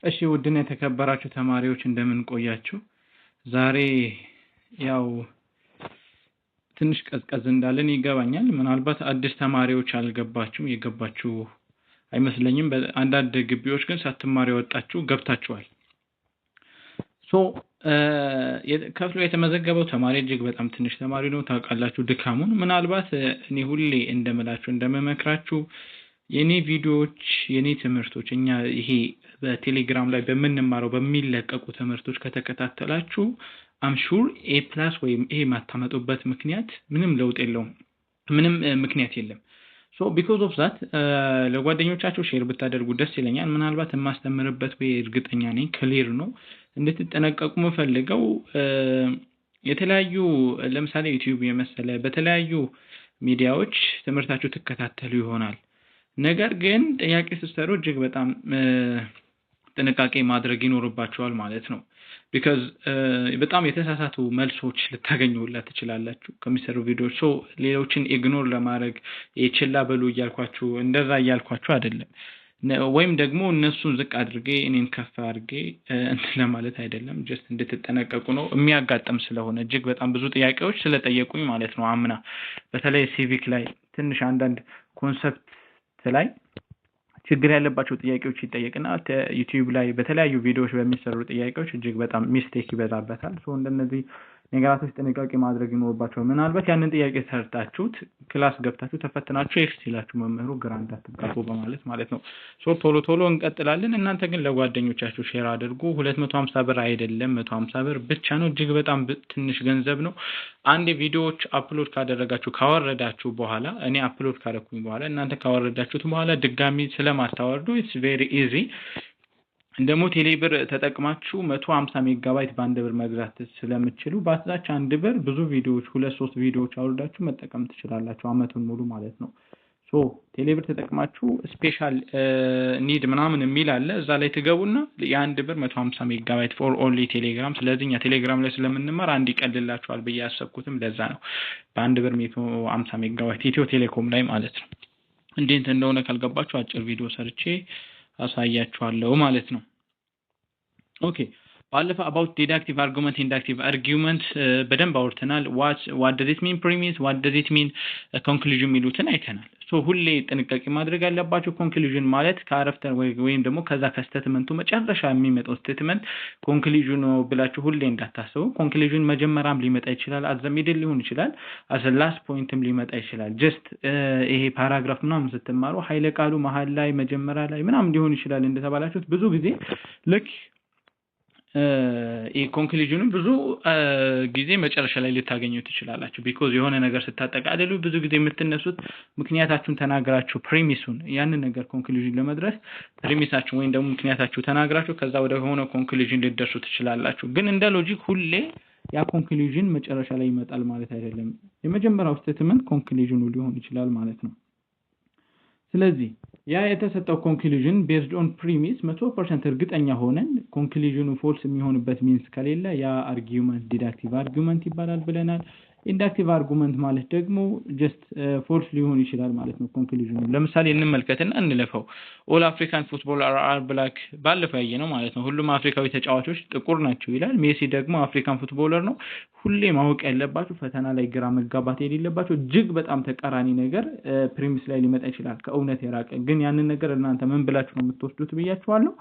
እሺ ውድና የተከበራችሁ ተማሪዎች እንደምን ቆያችሁ? ዛሬ ያው ትንሽ ቀዝቀዝ እንዳለን ይገባኛል። ምናልባት አዲስ ተማሪዎች አልገባችሁም፣ የገባችሁ አይመስለኝም። አንዳንድ ግቢዎች ግን ሳትማሩ የወጣችሁ ገብታችኋል። ከፍሎ የተመዘገበው ተማሪ እጅግ በጣም ትንሽ ተማሪ ነው። ታውቃላችሁ ድካሙን። ምናልባት እኔ ሁሌ እንደምላችሁ እንደምመክራችሁ የኔ ቪዲዮዎች የኔ ትምህርቶች እኛ ይሄ በቴሌግራም ላይ በምንማረው በሚለቀቁ ትምህርቶች ከተከታተላችሁ አምሹር ኤ ፕላስ ወይም ኤ ማታመጡበት ምክንያት ምንም ለውጥ የለውም። ምንም ምክንያት የለም። ቢኮዝ ኦፍ ዛት ለጓደኞቻችሁ ሼር ብታደርጉ ደስ ይለኛል። ምናልባት የማስተምርበት ወይ እርግጠኛ ነኝ ክሊር ነው። እንድትጠነቀቁ የምፈልገው የተለያዩ ለምሳሌ ዩቲዩብ የመሰለ በተለያዩ ሚዲያዎች ትምህርታችሁ ትከታተሉ ይሆናል። ነገር ግን ጥያቄ ስትሰሩ እጅግ በጣም ጥንቃቄ ማድረግ ይኖርባችኋል ማለት ነው። ቢካዝ በጣም የተሳሳቱ መልሶች ልታገኙላት ትችላላችሁ ከሚሰሩ ቪዲዮዎች። ሌሎችን ኢግኖር ለማድረግ የችላ በሉ እያልኳችሁ እንደዛ እያልኳችሁ አይደለም። ወይም ደግሞ እነሱን ዝቅ አድርጌ እኔን ከፍ አድርጌ እንትን ለማለት አይደለም። ጀስት እንድትጠነቀቁ ነው። የሚያጋጥም ስለሆነ እጅግ በጣም ብዙ ጥያቄዎች ስለጠየቁኝ ማለት ነው። አምና በተለይ ሲቪክ ላይ ትንሽ አንዳንድ ኮንሰፕት ላይ ችግር ያለባቸው ጥያቄዎች ይጠየቅና ዩቲዩብ ላይ በተለያዩ ቪዲዮዎች በሚሰሩ ጥያቄዎች እጅግ በጣም ሚስቴክ ይበዛበታል። እንደነዚህ ነገራቶች ጥንቃቄ ማድረግ ይኖርባቸዋል። ምናልባት ያንን ጥያቄ ሰርታችሁት ክላስ ገብታችሁ ተፈትናችሁ ኤክስ ይላችሁ መምህሩ ግራ እንዳትጋቡ በማለት ማለት ነው። ቶሎ እንቀጥላለን። እናንተ ግን ለጓደኞቻችሁ ሼር አድርጉ። 250 ብር አይደለም 150 ብር ብቻ ነው። እጅግ በጣም ትንሽ ገንዘብ ነው። አንድ ቪዲዮዎች አፕሎድ ካደረጋችሁ ካወረዳችሁ በኋላ እኔ አፕሎድ ካደረኩኝ በኋላ እናንተ ካወረዳችሁት በኋላ ድጋሚ ስለማታወርዱ ኢትስ ቬሪ ኢዚ። ደግሞ ቴሌብር ተጠቅማችሁ 150 ሜጋባይት በአንድ ብር መግዛት ስለምትችሉ በአትዛች አንድ ብር ብዙ ቪዲዮዎች 2-3 ቪዲዮዎች አውርዳችሁ መጠቀም ትችላላችሁ አመቱን ሙሉ ማለት ነው። ቴሌብር ተጠቅማችሁ ስፔሻል ኒድ ምናምን የሚል አለ እዛ ላይ ትገቡና የአንድ ብር 150 ሜጋባይት ፎር ኦንሊ ቴሌግራም። ስለዚህ እኛ ቴሌግራም ላይ ስለምንማር አንድ ይቀልላችኋል ብዬ ያሰብኩትም ለዛ ነው። በአንድ ብር 150 ሜጋባይት ኢትዮ ቴሌኮም ላይ ማለት ነው። እንዴት እንደሆነ ካልገባችሁ አጭር ቪዲዮ ሰርቼ አሳያችኋለሁ ማለት ነው። ኦኬ ባለፈው about deductive argument inductive argument በደንብ አውርተናል። what does it mean premise, what does it mean conclusion ሚሉትን አይተናል። ሁሌ ጥንቃቄ ማድረግ ያለባችሁ conclusion ማለት ከአረፍተ ወይም ደግሞ ከዛ ከስቴትመንቱ መጨረሻ የሚመጣው ስቴትመንት conclusion ነው ብላችሁ ሁሌ እንዳታስቡ። conclusion መጀመሪያም ሊመጣ ይችላል፣ at the middle ሊሆን ይችላል፣ as a last pointም ሊመጣ ይችላል። just ይሄ ፓራግራፍ ምናምን ስትማሩ ኃይለ ቃሉ መሃል ላይ መጀመሪያ ላይ ምናምን ሊሆን ይችላል እንደተባላችሁት ብዙ ጊዜ ልክ ኮንክሉዥኑ ብዙ ጊዜ መጨረሻ ላይ ልታገኙ ትችላላችሁ። ቢኮዝ የሆነ ነገር ስታጠቃልሉ ብዙ ጊዜ የምትነሱት ምክንያታችሁን ተናግራችሁ ፕሪሚሱን ያንን ነገር ኮንክሉዥን ለመድረስ ፕሪሚሳችሁን ወይም ደግሞ ምክንያታችሁ ተናግራችሁ ከዛ ወደ ሆነ ኮንክሉዥን ልትደርሱ ትችላላችሁ። ግን እንደ ሎጂክ ሁሌ ያ ኮንክሉዥን መጨረሻ ላይ ይመጣል ማለት አይደለም። የመጀመሪያው ስቴትመንት ኮንክሉዥኑ ሊሆን ይችላል ማለት ነው። ስለዚህ ያ የተሰጠው ኮንክሉዥን ቤዝድ ኦን ፕሪሚስ 100% እርግጠኛ ሆነን ኮንክሉዥኑ ፎልስ የሚሆንበት ሚንስ ከሌለ ያ አርጊውመንት ዲዳክቲቭ አርጊውመንት ይባላል ብለናል። ኢንዳክቲቭ አርጉመንት ማለት ደግሞ ጀስት ፎልስ ሊሆን ይችላል ማለት ነው ኮንክሉዥኑ። ለምሳሌ እንመልከትና እንለፈው። ኦል አፍሪካን ፉትቦለር አር ብላክ ባለፈው ያየነው ማለት ነው። ሁሉም አፍሪካዊ ተጫዋቾች ጥቁር ናቸው ይላል። ሜሲ ደግሞ አፍሪካን ፉትቦለር ነው። ሁሌ ማወቅ ያለባችሁ ፈተና ላይ ግራ መጋባት የሌለባችሁ እጅግ በጣም ተቃራኒ ነገር ፕሪሚስ ላይ ሊመጣ ይችላል ከእውነት የራቀ ግን ያንን ነገር እናንተ ምን ብላችሁ ነው የምትወስዱት ብያችኋለሁ።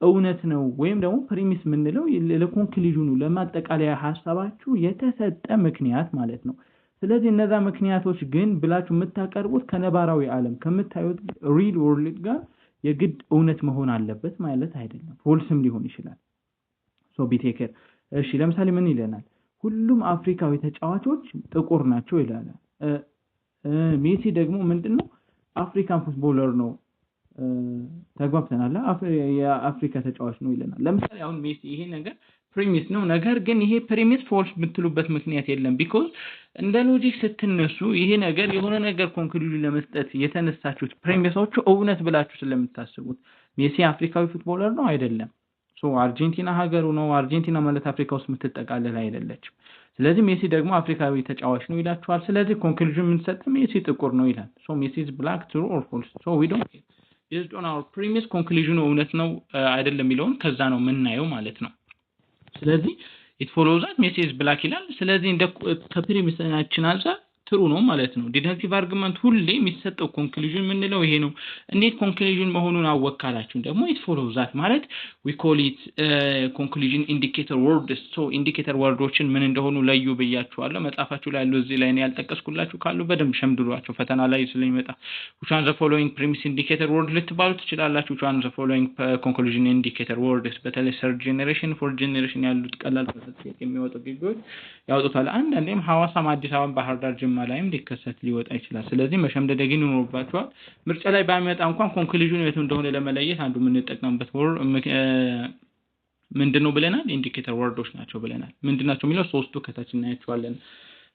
እውነት ነው ወይም ደግሞ ፕሪሚስ የምንለው ለኮንክሉዥኑ ለማጠቃለያ ሐሳባችሁ የተሰጠ ምክንያት ማለት ነው። ስለዚህ እነዛ ምክንያቶች ግን ብላችሁ የምታቀርቡት ከነባራዊ ዓለም ከምታዩት ሪል ወርልድ ጋር የግድ እውነት መሆን አለበት ማለት አይደለም። ፎልስም ሊሆን ይችላል። ቢቴከር እሺ፣ ለምሳሌ ምን ይለናል? ሁሉም አፍሪካዊ ተጫዋቾች ጥቁር ናቸው ይላል። ሜሲ ደግሞ ምንድነው አፍሪካን ፉትቦለር ነው። ተግባብተናል። የአፍሪካ ተጫዋች ነው ይለናል። ለምሳሌ አሁን ሜሲ ይሄ ነገር ፕሪሚስ ነው። ነገር ግን ይሄ ፕሪሚስ ፎልስ ብትሉበት ምክንያት የለም። ቢኮዝ እንደ ሎጂክ ስትነሱ ይሄ ነገር የሆነ ነገር ኮንክሉዥን ለመስጠት የተነሳችሁት ፕሪሚሶቹ እውነት ብላችሁ ስለምታስቡት ሜሲ አፍሪካዊ ፉትቦለር ነው አይደለም። አርጀንቲና ሀገሩ ነው። አርጀንቲና ማለት አፍሪካ ውስጥ የምትጠቃለል አይደለችም። ስለዚህ ሜሲ ደግሞ አፍሪካዊ ተጫዋች ነው ይላችኋል። ስለዚህ ኮንክሉዥን የምንሰጥ ሜሲ ጥቁር ነው ይላል። ሜሲ is black, true or false? We don't care. based on our premise conclusion እውነት ነው አይደለም የሚለውን ከዛ ነው የምናየው ማለት ነው። ስለዚህ it follows that message black ይላል። ስለዚህ እንደ ከፕሪሚሳችን አንፃር ትሩ ነው ማለት ነው። ዲዳክቲቭ አርጉመንት ሁሌ የሚሰጠው ኮንክሉዥን ምንለው ይሄ ነው። እንዴት ኮንክሉዥን መሆኑን አወካላችሁ ደግሞ it follows that ማለት we call it conclusion indicator words so indicator ወርዶችን ምን እንደሆኑ ለዩ ብያችኋለሁ። መጻፋችሁ ላይ ያለው እዚህ ላይ ነው ያልጠቀስኩላችሁ ካሉ በደንብ ሸምድዷቸው ፈተና ላይ ስለሚመጣ which are the following premise indicator word ልትባሉ ትችላላችሁ። which are the following conclusion indicator words በተለይ third generation fourth generation ያሉት ቀላል ተሰጥቶ የሚወጡ ቪዲዮዎች ያወጡታል። አንዳንዴም ሐዋሳም አዲስ አበባ ባህር ዳር ጅማ ላይም ሊከሰት ሊወጣ ይችላል። ስለዚህ መሸምደድ ግን ይኖርባችኋል። ምርጫ ላይ ባይመጣ እንኳን ኮንክሉዥኑ የቱ እንደሆነ ለመለየት አንዱ የምንጠቀምበት ምንድነው ብለናል? ኢንዲኬተር ወርዶች ናቸው ብለናል። ምንድናቸው የሚለው ሶስቱ ከታች እናያቸዋለን።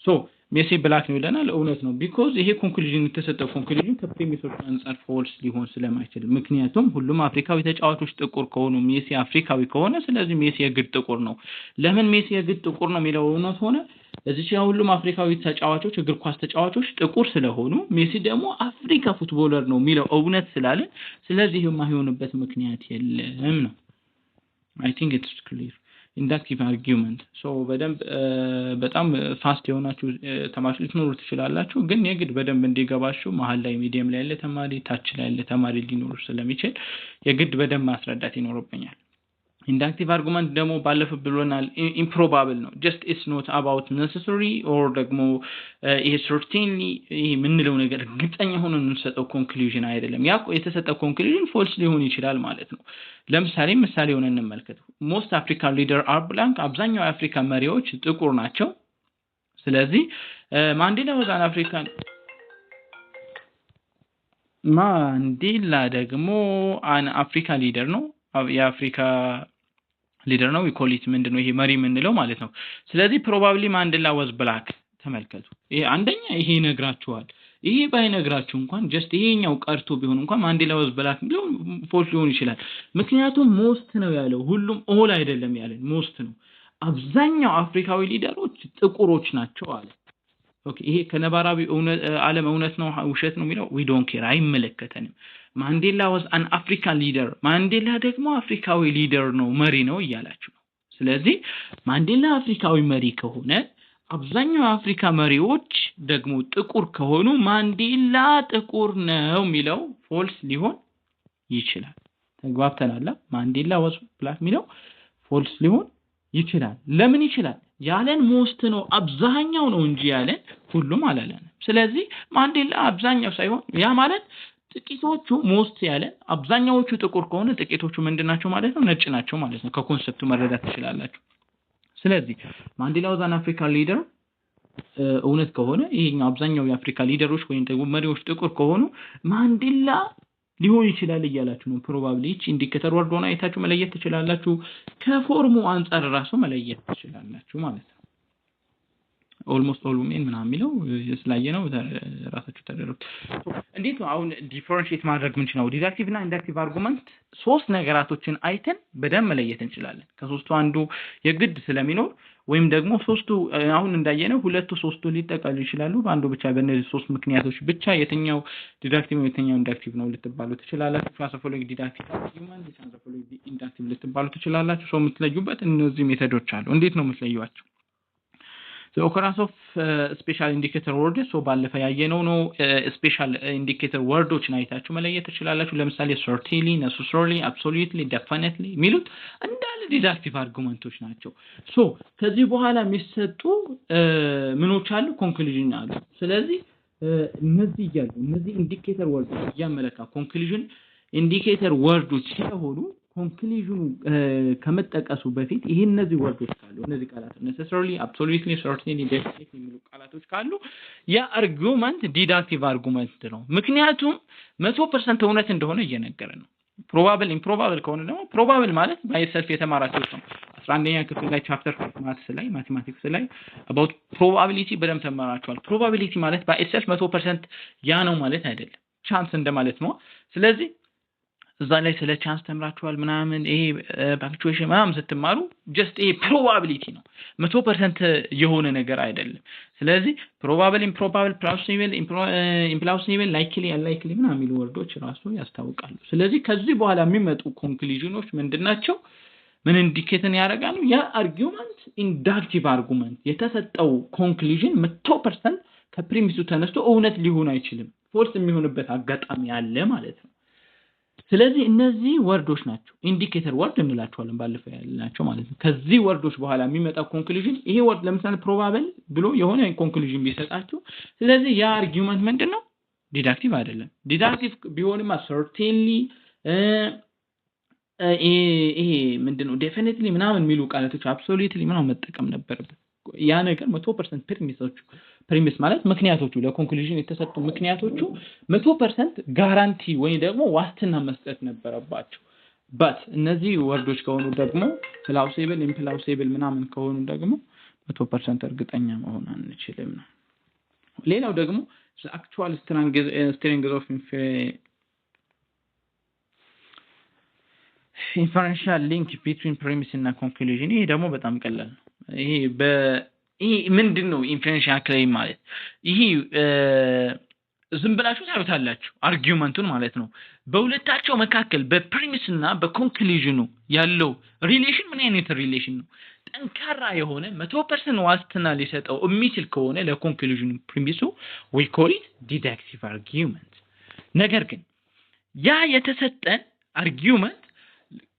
ሶ ሜሲ ብላክ ነው ይለናል። እውነት ነው ቢኮዝ ይሄ ኮንክሉዥን የተሰጠው ኮንክሉዥን ከፕሪሚሶች አንፃር ፎልስ ሊሆን ስለማይችል ምክንያቱም ሁሉም አፍሪካዊ ተጫዋቾች ጥቁር ከሆኑ ሜሲ አፍሪካዊ ከሆነ ስለዚህ ሜሲ የግድ ጥቁር ነው። ለምን ሜሲ የግድ ጥቁር ነው የሚለው እውነት ሆነ እዚህ ሁሉም አፍሪካዊ ተጫዋቾች እግር ኳስ ተጫዋቾች ጥቁር ስለሆኑ ሜሲ ደግሞ አፍሪካ ፉትቦለር ነው የሚለው እውነት ስላለ ስለዚህ የማይሆንበት ምክንያት የለም ነው። I think it's clear. Inductive argument. So በጣም ፋስት የሆናችሁ ተማሪዎች ልትኖሩ ትችላላችሁ ግን የግድ በደንብ እንዲገባችሁ መሀል ላይ ሚዲየም ላይ ያለ ተማሪ ታች ላይ ያለ ተማሪ ሊኖር ስለሚችል የግድ በደንብ ማስረዳት ይኖርብኛል። Inductive argument ደግሞ ባለፈው ብሎናል improbable ነው just it's not about necessary or ደግሞ ይሄ certainly ይሄ ምንለው ነገር ግልጽኛ ሆኖ እንሰጠው ኮንክሉዥን አይደለም። ያ የተሰጠው ኮንክሉዥን ፎልስ ሊሆን ይችላል ማለት ነው። ለምሳሌ ሆነ እንመልከት። most African leader are blank አብዛኛው የአፍሪካ መሪዎች ጥቁር ናቸው። ስለዚህ ማንዴላ was an African ማንዴላ ደግሞ an African leader ነው የአፍሪካ ሊደር ነው ኢኮሊት ምንድነው ይሄ መሪ ምንለው ማለት ነው። ስለዚህ probably ማንዴላ was black ተመልከቱ። ይሄ አንደኛ ይሄ ይነግራችኋል። ይሄ ባይነግራችሁ እንኳን just ይሄኛው ቀርቶ ቢሆን እንኳን ማንዴላ was black ቢለው ፎልስ ሊሆን ይችላል። ምክንያቱም ሞስት ነው ያለው ሁሉም ኦል አይደለም ያለን ሞስት ነው። አብዛኛው አፍሪካዊ ሊደሮች ጥቁሮች ናቸው አለ። ኦኬ ይሄ ከነባራዊ ዓለም እውነት ነው ውሸት ነው የሚለው we don't care አይመለከተንም። ማንዴላ was an African leader ማንዴላ ደግሞ አፍሪካዊ ሊደር ነው መሪ ነው እያላችሁ ነው። ስለዚህ ማንዴላ አፍሪካዊ መሪ ከሆነ አብዛኛው አፍሪካ መሪዎች ደግሞ ጥቁር ከሆኑ ማንዴላ ጥቁር ነው የሚለው ፎልስ ሊሆን ይችላል። ተግባብተናል? ማንዴላ was black የሚለው ፎልስ ሊሆን ይችላል። ለምን ይችላል? ያለን ሞስት ነው አብዛኛው ነው እንጂ ያለን ሁሉም አላለንም። ስለዚህ ማንዴላ አብዛኛው ሳይሆን ያ ማለት ጥቂቶቹ ሞስት ያለን አብዛኛዎቹ ጥቁር ከሆነ ጥቂቶቹ ምንድናቸው ማለት ነው? ነጭ ናቸው ማለት ነው። ከኮንሰፕቱ መረዳት ትችላላችሁ። ስለዚህ ማንዴላ was an African leader እውነት ከሆነ ይሄኛው አብዛኛው የአፍሪካ ሊደሮች ወይም ደግሞ መሪዎች ጥቁር ከሆኑ ማንዴላ ሊሆን ይችላል እያላችሁ ነው። probably ኢንዲኬተር ወርድ ሆነ አይታችሁ መለየት ትችላላችሁ። ከፎርሙ አንፃር ራሱ መለየት ትችላላችሁ ማለት ነው። almost all women ምናምን የሚለው ስላየ ነው ራሳችሁ ተደረጉት። እንዴት ነው አሁን ዲፈረንሺየት ማድረግ ምን ነው? ዲዳክቲቭ እና ኢንዳክቲቭ አርጉመንት ሶስት ነገራቶችን አይተን በደንብ መለየት እንችላለን። ከሶስቱ አንዱ የግድ ስለሚኖር ወይም ደግሞ ሶስቱ አሁን እንዳየነው ሁለቱ ሶስቱ ሊጠቃሉ ይችላሉ። በአንዱ ብቻ በእነዚህ ሶስት ምክንያቶች ብቻ የትኛው ዲዳክቲቭ ነው የትኛው ኢንዳክቲቭ ነው ልትባሉ ትችላላችሁ። ትራንስፎሎጂ ዲዳክቲቭ አርጉመንት ትራንስፎሎጂ ኢንዳክቲቭ ልትባሉ ትችላላችሁ። ሰው የምትለዩበት እነዚህ ሜተዶች አሉ። እንዴት ነው የምትለዩዋቸው? the occurrence of special indicator words so ባለፈ ያየነው ነው። special indicator ወርዶችን አይታችሁ መለየት ትችላላችሁ። ለምሳሌ certainly necessarily absolutely definitely ሚሉት እንዳለ ዲዳክቲቭ አርጉመንቶች ናቸው። ሶ ከዚህ በኋላ የሚሰጡ ምኖች አሉ ኮንክሉዥን አሉ። ስለዚህ እነዚህ ያሉ እነዚህ ኢንዲኬተር ወርዶች ያመለካ ኮንክሉዥን ኢንዲኬተር ወርዶች ሲሆኑ ኮንክሉዥኑ ከመጠቀሱ በፊት ይሄ እነዚህ ወርዶች ካሉ እነዚህ ቃላት necessarily absolutely certainly definitely የሚሉ ቃላቶች ካሉ ያ አርጉመንት ዲዳክቲቭ አርጉመንት ነው። ምክንያቱም 100% እውነት እንደሆነ እየነገረ ነው። probable improbable ከሆነ ደግሞ probable ማለት ባይሰልፍ የተማራችሁት ነው። 11ኛ ክፍል ላይ ቻፕተር ማትስ ላይ ማቴማቲክስ ላይ about probability በደንብ ተማራችኋል። probability ማለት ባይሰልፍ 100% ያ ነው ማለት አይደለም ቻንስ እንደማለት ነው። ስለዚህ እዛ ላይ ስለ ቻንስ ተምራችኋል ምናምን ይሄ ፓክቹዌሽን ምናምን ስትማሩ ጀስት ይሄ ፕሮባቢሊቲ ነው 100% የሆነ ነገር አይደለም ስለዚህ ፕሮባብል ኢምፕሮባብል ፕላውሲብል ኢምፕላውሲብል ላይክሊ አንላይክሊ ምናምን የሚሉ ወርዶች ራሱ ያስታውቃሉ ስለዚህ ከዚህ በኋላ የሚመጡ ኮንክሉዥኖች ምንድናቸው ምን ኢንዲኬትን ያደርጋሉ ያ አርጊውመንት ኢንዳክቲቭ አርጉመንት የተሰጠው ኮንክሉዥን 100% ከፕሪሚሱ ተነስቶ እውነት ሊሆን አይችልም ፎልስ የሚሆንበት አጋጣሚ አለ ማለት ነው ስለዚህ እነዚህ ወርዶች ናቸው ኢንዲኬተር ወርድ እንላቸዋለን ባለፈው ያልናቸው ማለት ነው ከዚህ ወርዶች በኋላ የሚመጣው ኮንክሉዥን ይሄ ወርድ ለምሳሌ ፕሮባብል ብሎ የሆነ ኮንክሉዥን ቢሰጣችሁ ስለዚህ ያ አርጊውመንት ምንድነው ዲዳክቲቭ አይደለም ዲዳክቲቭ ቢሆንማ ሰርቴንሊ ይሄ ምንድነው ዴፊኒትሊ ምናምን የሚሉ ቃላቶች አብሶሉትሊ ምናምን መጠቀም ነበረበት ያ ነገር 100% ፕሪሚስ ማለት ምክንያቶቹ ለኮንክሉዥን የተሰጡ ምክንያቶቹ 100% ጋራንቲ ወይ ደግሞ ዋስትና መስጠት ነበረባቸው but እነዚህ ወርዶች ከሆኑ ደግሞ plausible implausible ምናምን ከሆኑ ደግሞ 100% እርግጠኛ መሆን አንችልም ነው ሌላው ደግሞ actual strength of inferential link between premise እና conclusion ይሄ ደግሞ በጣም ቀላል ነው ይሄ ምንድነው ኢንፈረንሻል ክሌም ማለት ይሄ ዝም ብላችሁ ታዩታላችሁ አርጊውመንቱን ማለት ነው በሁለታቸው መካከል በፕሪሚስ እና በኮንክሉዥኑ ያለው ሪሌሽን ምን አይነት ሪሌሽን ነው ጠንካራ የሆነ 100% ዋስትና ሊሰጠው የሚችል ከሆነ ለኮንክሉዥኑ ፕሪሚሱ we call it deductive argument ነገር ግን ያ የተሰጠን አርጊውመንት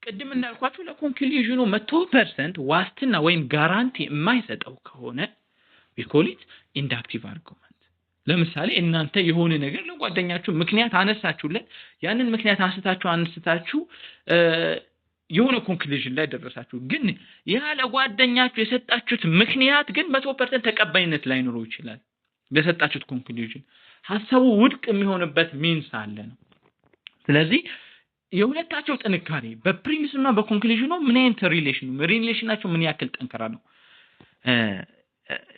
ቅድም እንዳልኳችሁ ለኮንክሉዥኑ 100% ዋስትና ወይም ጋራንቲ የማይሰጠው ከሆነ we call it inductive argument ለምሳሌ እናንተ የሆነ ነገር ለጓደኛችሁ ምክንያት አነሳችሁለት ያንን ምክንያት አንስታችሁ የሆነ ኮንክሉዥን ላይ ደረሳችሁ ግን ያ ለጓደኛችሁ የሰጣችሁት ምክንያት ግን 100% ተቀባይነት ላይኖረው ይችላል ለሰጣችሁት ኮንክሉዥን ሐሳቡ ውድቅ የሚሆንበት ሚንስ አለ ነው ስለዚህ የሁለታቸው ጥንካሬ በፕሪሚስ እና በኮንክሉዥኑ ምን አይነት ሪሌሽናቸው ምን ያክል ጠንካራ ነው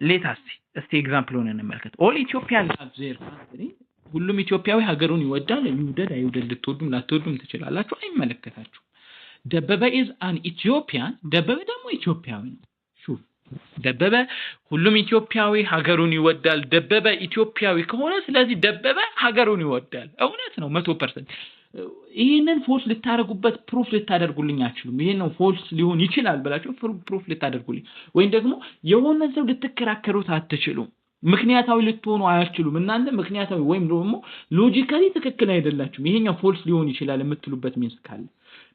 ሌታስ እስቲ ኤግዛምፕል ሆነ እንመልከት ኦል ኢትዮጵያን ላቭ ዜር ካንትሪ ሁሉም ኢትዮጵያዊ ሀገሩን ይወዳል ይውደድ አይውደድ ልትወዱም ላትወዱም ትችላላችሁ አይመለከታችሁ ደበበ is an Ethiopian ደበበ ደግሞ ኢትዮጵያዊ ነው ሹፍ ደበበ ሁሉም ኢትዮጵያዊ ሀገሩን ይወዳል ደበበ ኢትዮጵያዊ ከሆነ ስለዚህ ደበበ ሀገሩን ይወዳል እውነት ነው 100% ይሄንን ፎልስ ልታረጉበት ፕሩፍ ልታደርጉልኝ አትችሉም ይሄ ነው ፎልስ ሊሆን ይችላል ብላችሁ ፕሩፍ ልታደርጉልኝ ወይም ደግሞ የሆነ ሰው ልትከራከሩት አትችሉም ምክንያታዊ ልትሆኑ አያችሉም እናንተ ምክንያታዊ ወይም ደግሞ ሎጂካሊ ትክክል አይደላችሁም ይሄኛው ፎልስ ሊሆን ይችላል የምትሉበት ሚንስ ካለ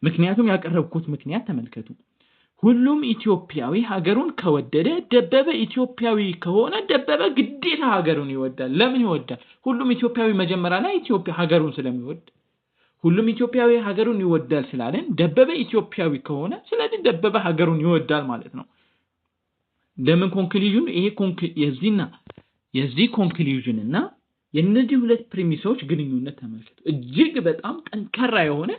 ምክንያቱም ያቀረብኩት ምክንያት ተመልከቱ ሁሉም ኢትዮጵያዊ ሀገሩን ከወደደ ደበበ ኢትዮጵያዊ ከሆነ ደበበ ግዴታ ሀገሩን ይወዳል ለምን ይወዳል ሁሉም ኢትዮጵያዊ መጀመሪያ ላይ ኢትዮጵያ ሀገሩን ስለሚወድ ሁሉም ኢትዮጵያዊ ሀገሩን ይወዳል ስላለን ደበበ ኢትዮጵያዊ ከሆነ ስለዚህ ደበበ ሀገሩን ይወዳል ማለት ነው ለምን ኮንክሉዥን ይሄ የዚህ ኮንክሉዥን እና የነዚህ ሁለት ፕሪሚሶች ግንኙነት ተመልከቱ እጅግ በጣም ጠንካራ የሆነ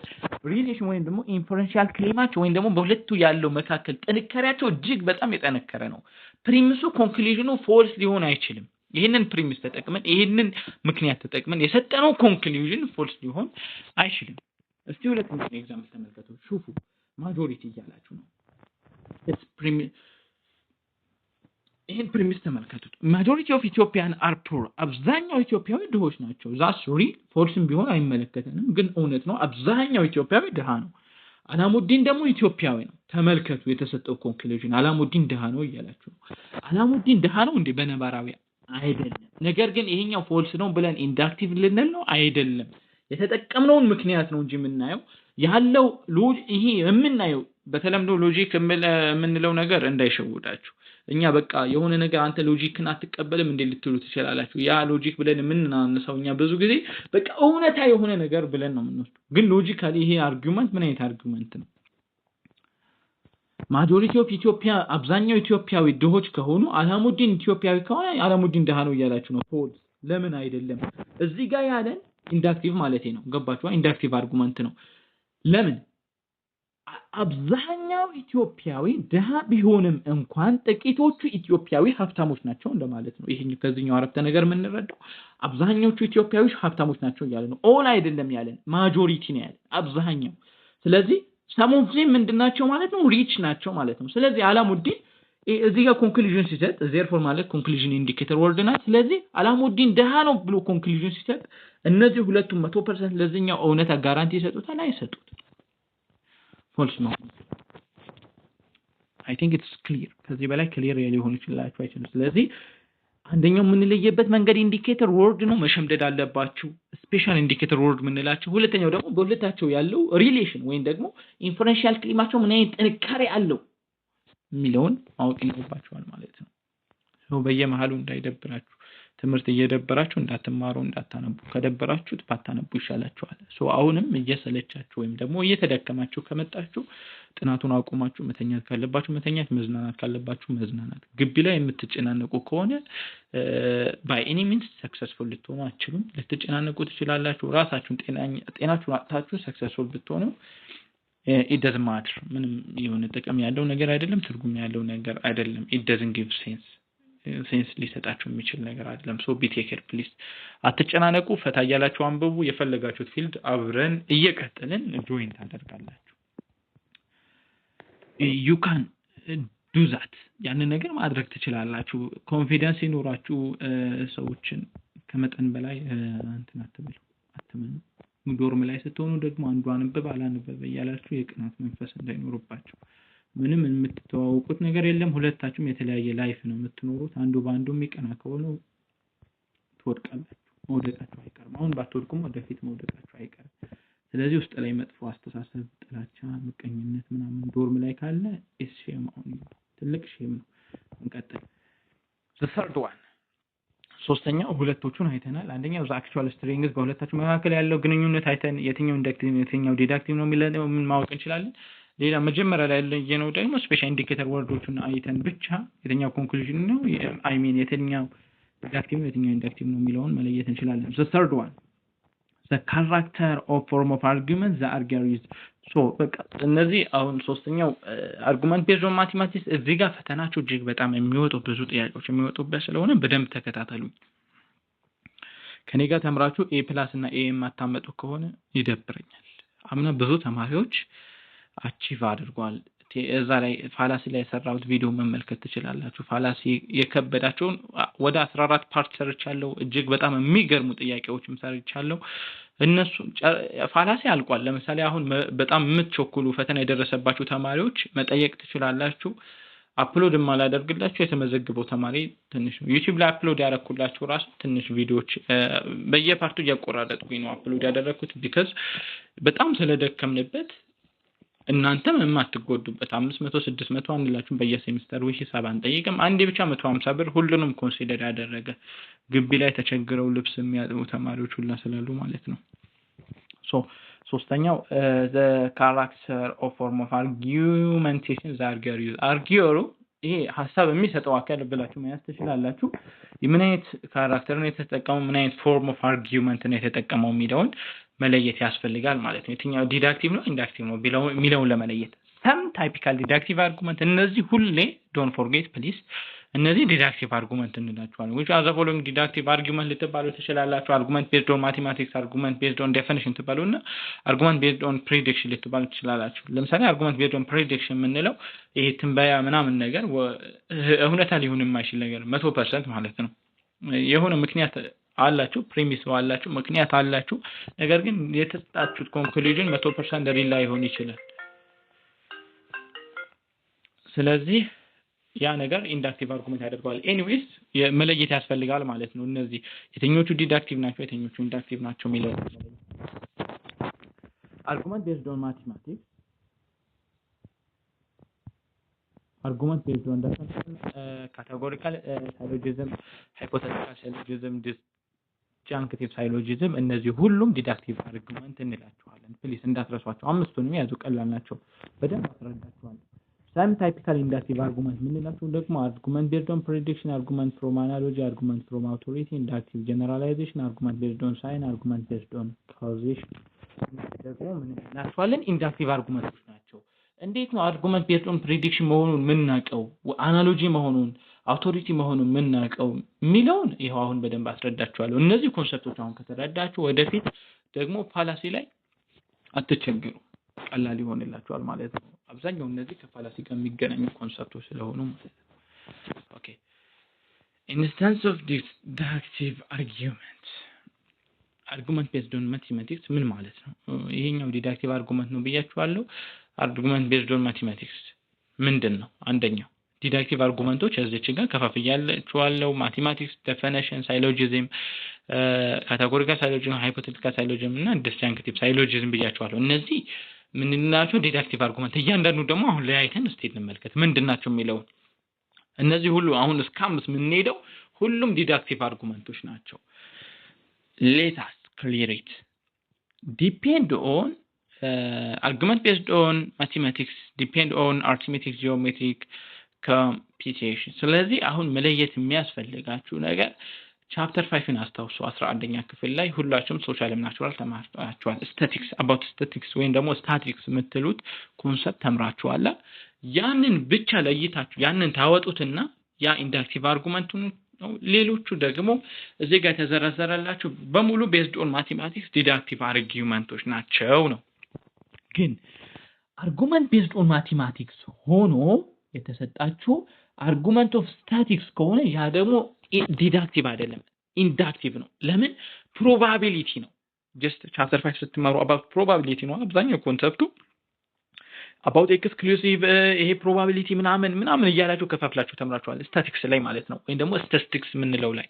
ሪሌሽን ወይም ደግሞ ኢንፈረንሻል ክሌማቸው ወይም ደግሞ በሁለቱ ያለው መካከል ጥንካሬያቸው እጅግ በጣም የጠነከረ ነው ፕሪሚሱ ኮንክሉዥኑ ፎልስ ሊሆን አይችልም ይሄንን ፕሪሚስ ተጠቅመን ይሄንን ምክንያት ተጠቅመን የሰጠነው ኮንክሉዥን ፎልስ ሊሆን አይችልም እስቲ ሁለት ኤግዛምፕል ተመልከቱ ሹፉ ማጆሪቲ እያላችሁ ነው ይሄን ፕሪሚስ ተመልከቱት ማጆሪቲ ኦፍ ኢትዮጵያን አር ፑር አብዛኛው ኢትዮጵያዊ ድሆች ናቸው ዛስ ሪል ፎልስም ቢሆን አይመለከተንም ግን እውነት ነው አብዛኛው ኢትዮጵያዊ ድሃ ነው አላሙዲን ደግሞ ኢትዮጵያዊ ነው ተመልከቱ የተሰጠው ኮንክሉዥን አላሙዲን ድሃ ነው እያላችሁ ነው አላሙዲን ድሃ ነው እንዴ በነባራዊ አይደለም ነገር ግን ይሄኛው ፎልስ ነው ብለን ኢንዳክቲቭ ልንል ነው አይደለም የተጠቀምነውን ምክንያት ነው እንጂ የምናየው ያለው ይሄ የምናየው በተለምዶ ሎጂክ የምንለው ነገር እንዳይሸውዳችሁ እኛ በቃ የሆነ ነገር አንተ ሎጂክን አትቀበልም እንዴ ልትሉ ትችላላችሁ ያ ሎጂክ ብለን የምናነሳው እኛ ብዙ ጊዜ በቃ እውነታ የሆነ ነገር ብለን ነው የምንወስደው ግን ሎጂካሊ ይሄ አርጊውመንት ምን አይነት አርጊውመንት ነው ማጆሪቲ ኦፍ ኢትዮጵያ አብዛኛው ኢትዮጵያዊ ድሆች ከሆኑ አላሙዲን ኢትዮጵያዊ ከሆነ አላሙዲን ድሃ ነው እያላችሁ ነው ፎልስ ለምን አይደለም እዚህ ጋር ያለን ኢንዳክቲቭ ማለት ነው ገባችሁ ኢንዳክቲቭ አርጉመንት ነው ለምን አብዛኛው ኢትዮጵያዊ ድሃ ቢሆንም እንኳን ጥቂቶቹ ኢትዮጵያዊ ሀብታሞች ናቸው እንደማለት ነው። ይሄን ከዚህኛው አረፍተ ነገር የምንረዳው አብዛኛዎቹ ኢትዮጵያዊ ሀብታሞች ናቸው እያለ ነው። ኦል አይደለም ያለን፣ ማጆሪቲ ነው ያለን፣ አብዛኛው። ስለዚህ some of them ምንድናቸው ማለት ነው? ሪች ናቸው ማለት ነው። ስለዚህ አላሙዲን እዚህ ጋር ኮንክሉዥን ሲሰጥ therefore ማለት ኮንክሉዥን ኢንዲኬተር ወርድ ናት። ስለዚህ አላሙዲን ድሃ ነው ብሎ ኮንክሉዥን ሲሰጥ እነዚህ ሁለቱም 100% ለዚህኛው እውነታ ጋራንቲ ይሰጡታል አይሰጡት? ፎልስ ነው። I think it's clear። ከዚህ በላይ ክሊር ሊሆን ይችላል አይችልም። ስለዚህ አንደኛው የምንለየበት መንገድ ኢንዲኬተር ወርድ ነው፣ መሸምደድ አለባችሁ። ስፔሻል ኢንዲኬተር ወርድ የምንላቸው። ሁለተኛው ደግሞ በሁለታቸው ያለው ሪሌሽን ወይም ደግሞ ኢንፈረንሻል ክሊማቸው ምን አይነት ጥንካሬ አለው የሚለውን ማወቅ ይኖርባችኋል ማለት ነው። ሰው በየመሃሉ እንዳይደብራችሁ፣ ትምህርት እየደበራችሁ እንዳትማሩ እንዳታነቡ፣ ከደበራችሁት ባታነቡ ይሻላችኋል። አሁንም እየሰለቻችሁ ወይም ደግሞ እየተደከማችሁ ከመጣችሁ ጥናቱን አቁማችሁ መተኛት ካለባችሁ መተኛት፣ መዝናናት ካለባችሁ መዝናናት። ግቢ ላይ የምትጨናነቁ ከሆነ ባይ ኤኒ ሚንስ ሰክሰስፉል ልትሆኑ አትችሉም። ልትጨናነቁ ትችላላችሁ። ራሳችሁን ጤናችሁን አጥታችሁ ሰክሰስፉል ብትሆኑ it doesn't matter። ምንም የሆነ ጥቅም ያለው ነገር አይደለም፣ ትርጉም ያለው ነገር አይደለም። it doesn't give ሴንስ ሊሰጣችሁ የሚችል ነገር አይደለም። ቢ ቴክ ኬር ፕሊዝ። አትጨናነቁ፣ ፈታ እያላችሁ አንብቡ። የፈለጋችሁት ፊልድ አብረን እየቀጠልን ጆይን ታደርጋላችሁ። you can do that። ያንን ነገር ማድረግ ትችላላችሁ። ኮንፊደንስ ይኖራችሁ። ሰዎችን ከመጠን በላይ እንትን አትመኑ። ዶርም ላይ ስትሆኑ ደግሞ አንዱ አንብብ አላንብብ እያላችሁ የቅናት መንፈስ እንዳይኖርባችሁ። ምንም የምትተዋወቁት ነገር የለም። ሁለታችሁም የተለያየ ላይፍ ነው የምትኖሩት። አንዱ በአንዱ የሚቀና ከሆነ ትወድቃላችሁ። መውደቃችሁ አይቀርም። አሁን ባትወድቁም ወደፊት መውደቃችሁ አይቀርም። ስለዚህ ውስጥ ላይ መጥፎ አስተሳሰብ፣ ጥላቻ፣ ምቀኝነት ምናምን ዶርም ላይ ካለ ሼም፣ አሁን ትልቅ ሼም ነው። እንቀጥል። the third one ሶስተኛው ሁለቶቹን አይተናል። አንደኛው አክቹዋል ስትሪንግስ በሁለታችሁ መካከል ያለው ግንኙነት አይተን የትኛው ኢንዳክቲቭ የትኛው ዲዳክቲቭ ነው የሚለው ምን ማወቅ እንችላለን። ሌላ መጀመሪያ ላይ ያለው ደግሞ ስፔሻል ኢንዲኬተር ወርዶቹን አይተን ብቻ የትኛው ኮንክሉዥን ነው አይ ሚን የትኛው ዲዳክቲቭ ነው የትኛው ኢንዳክቲቭ ነው የሚለውን መለየት እንችላለን። the third one the character or form of argument the arguer is በቃ እነዚህ አሁን ሶስተኛው አርጉመንት ቤዝድ ኦን ማቴማቲክስ። እዚህ ጋር ፈተናችሁ እጅግ በጣም የሚወጡ ብዙ ጥያቄዎች የሚወጡበት ስለሆነ በደንብ ተከታተሉ። ከኔ ጋር ተምራችሁ A+ እና A የማታመጡ ከሆነ ይደብረኛል። አምና ብዙ ተማሪዎች አቺቭ አድርጓል። እዛ ላይ ፋላሲ ላይ የሰራሁት ቪዲዮ መመልከት ትችላላችሁ። ፋላሲ የከበዳቸውን ወደ 14 ፓርት ሰርቻለሁ። እጅግ በጣም የሚገርሙ ጥያቄዎችም ሰርቻለሁ። እነሱ ፋላሲ አልቋል። ለምሳሌ አሁን በጣም የምትቸኩሉ ፈተና የደረሰባችሁ ተማሪዎች መጠየቅ ትችላላችሁ። አፕሎድ ማላደርግላችሁ የተመዘገበው ተማሪ ትንሽ ነው። ዩቲዩብ ላይ አፕሎድ ያደረኩላችሁ ራሱ ትንሽ ቪዲዮዎች በየፓርቱ እያቆራረጥኩኝ ነው አፕሎድ ያደረኩት ቢካዝ በጣም ስለደከምንበት እናንተም የማትጎዱበት 500 600 አንላችሁም በየሴሚስተሩ ሂሳብ አንጠይቅም። አንዴ ብቻ 150 ብር ሁሉንም ኮንሲደር ያደረገ ግቢ ላይ ተቸግረው ልብስ የሚያጥቡ ተማሪዎች ሁላ ስላሉ ማለት ነው። ሶስተኛው the character or form of argumentation the arguer use arguer ይሄ ሐሳብ የሚሰጠው አካል ብላችሁ መያዝ ትችላላችሁ። ምን አይነት ካራክተር ነው የተጠቀመው፣ ምን አይነት ፎርም ኦፍ አርጊውመንት ነው የተጠቀመው የሚለውን መለየት ያስፈልጋል ማለት ነው። የትኛው ዲዳክቲቭ ነው ኢንዳክቲቭ ነው የሚለውን ለመለየት some typical deductive argument እነዚህ ሁሌ don't forget please እነዚህ ዲዳክቲቭ አርጉመንት እንላቸዋለን። which are the following deductive argument ልትባሉ ትችላላችሁ። argument based on mathematics፣ argument based on definition ትባሉና argument based on prediction ልትባሉ ትችላላችሁ። ለምሳሌ argument based on prediction የምንለው ይሄ ትንበያ ምናምን ነገር እውነታ ሊሆን የማይችል ነገር 100% ማለት ነው። የሆነ ምክንያት አላችሁ፣ ፕሪሚስ አላችሁ፣ ምክንያት አላችሁ። ነገር ግን የተጣጣችሁት ኮንክሉዥን 100% ሪል ላይሆን ይችላል። ስለዚህ ያ ነገር ኢንዳክቲቭ አርጉመንት ያደርጋል። ኤኒዌይስ መለየት ያስፈልጋል ማለት ነው። እነዚህ የትኞቹ ዲዳክቲቭ ናቸው የትኞቹ ኢንዳክቲቭ ናቸው የሚለው አርጉመንት ቤዝድ ኦን ማቴማቲክስ argument based on categorical syllogism, hypothetical syllogism, disjunctive syllogism እነዚህ ሁሉም ዲዳክቲቭ አርጉመንት እንላቸዋለን። ፕሊስ እንዳትረሷቸው። አምስቱንም ያዙ፣ ቀላል ናቸው። በደንብ አስረዳችኋለሁ። some typical inductive argument ምንላቸው ደግሞ argument based on prediction, argument from analogy, argument from authority, inductive generalization, argument based on sign, argument based on causation ደግሞ ምን እናቸዋለን? ኢንዳክቲቭ አርጉመንቶች ናቸው። እንዴት ነው አርጉመንት ቤዝድ ኦን ፕሪዲክሽን መሆኑን የምናውቀው አናሎጂ መሆኑን አውቶሪቲ መሆኑን የምናውቀው የሚለውን ይሄው አሁን በደንብ አስረዳችኋለሁ። እነዚህ ኮንሰፕቶች አሁን ከተረዳችሁ ወደፊት ደግሞ ፋላሲ ላይ አትቸገሩ፣ ቀላል ይሆንላችኋል ማለት ነው። አብዛኛው እነዚህ ከፋላሲ ጋር የሚገናኙ ኮንሰፕቶች ስለሆኑ ማለት ነው። ኦኬ ኢንስታንስ ኦፍ ዲዳክቲቭ አርጊውመንት አርጉመንት ቤዝድ ኦን ማቴማቲክስ ምን ማለት ነው? ይሄኛው ዲዳክቲቭ አርጉመንት ነው ብያችኋለሁ። አርጉመንት ቤዝድ ኦን ማቴማቲክስ ምንድነው? አንደኛው ዲዳክቲቭ አርጉመንቶች እዚች ጋር ከፋፍያችኋለሁ። ማቴማቲክስ ዴፊኒሽን፣ ሳይሎጂዝም፣ ካቴጎሪካል ሳይሎጂዝም፣ ሃይፖቴቲካል ሳይሎጂዝም እና ዲስጃንክቲቭ ሳይሎጂዝም ብያችኋለሁ። እነዚህ ምንድናቸው? ዲዳክቲቭ አርጉመንት። እያንዳንዱ ደግሞ አሁን ለያይተን እስቲ እንመልከት ምንድናቸው የሚለው። እነዚህ ሁሉ አሁን እስከ 5 የምንሄደው ሁሉም ዲዳክቲቭ አርጉመንቶች ናቸው። let us clear it. Depend on argument based on mathematics, depend on arithmetic, geometric computation. ስለዚህ አሁን መለየት የሚያስፈልጋችሁ ነገር ቻፕተር 5ን አስታውሱ። 11ኛ ክፍል ላይ ሁላችሁም ሶሻል እና ናቹራል ተማራችኋል። ስታቲክስ about statistics ወይም ደግሞ ስታቲክስ የምትሉት ኮንሰፕት ተምራችኋል። ያንን ብቻ ለይታችሁ ያንን ታወጡትና ያ ኢንዳክቲቭ አርጉመንቱን ነው። ሌሎቹ ደግሞ እዚህ ጋር ተዘረዘረላችሁ በሙሉ ቤዝድ ኦን ማቴማቲክስ ዲዳክቲቭ አርጊውመንቶች ናቸው ነው። ግን አርጉመንት ቤዝድ ኦን ማቴማቲክስ ሆኖ የተሰጣችሁ አርጉመንት ኦፍ ስታቲክስ ከሆነ ያ ደግሞ ዲዳክቲቭ አይደለም፣ ኢንዳክቲቭ ነው። ለምን? ፕሮባቢሊቲ ነው። ጀስት ቻፕተር 5 ስትማሩ about ፕሮባቢሊቲ ነው አብዛኛው ኮንሰፕቱ። about ኤክስክሉሲቭ ይሄ ፕሮባቢሊቲ ምናምን እያላችሁ ከፋፍላችሁ ተምራችኋል ስታቲክስ ላይ ማለት ነው፣ ወይም ደግሞ ስታቲስቲክስ የምንለው ላይ።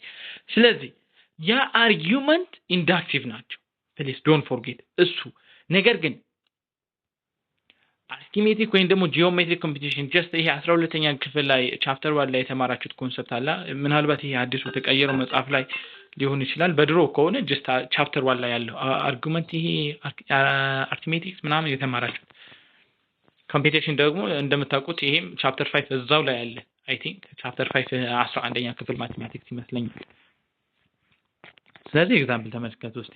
ስለዚህ ያ አርጊውመንት ኢንዳክቲቭ ናቸው። ፕሊዝ ዶንት ፎርጌት እሱ። ነገር ግን አርኪሜቲክ ወይም ደግሞ ጂኦሜትሪክ ኮምፒቲሽን ጀስት ይሄ 12ኛ ክፍል ላይ ቻፕተር 1 ላይ የተማራችሁት ኮንሰፕት አለ። ምናልባት ይሄ አዲሱ ተቀየረው መጽሐፍ ላይ ሊሆን ይችላል። በድሮ ከሆነ ጀስት ቻፕተር 1 ላይ ያለው አርጊውመንት ይሄ አርኪሜቲክስ ምናምን የተማራችሁት። ኮምፒቲሽን ደግሞ እንደምታውቁት ይሄም ቻፕተር 5 እዛው ላይ አለ። አይ ቲንክ ቻፕተር 5 11ኛ ክፍል ማቴማቲክስ ይመስለኛል። ስለዚህ ኤግዛምፕል ተመልከቱ እስቲ።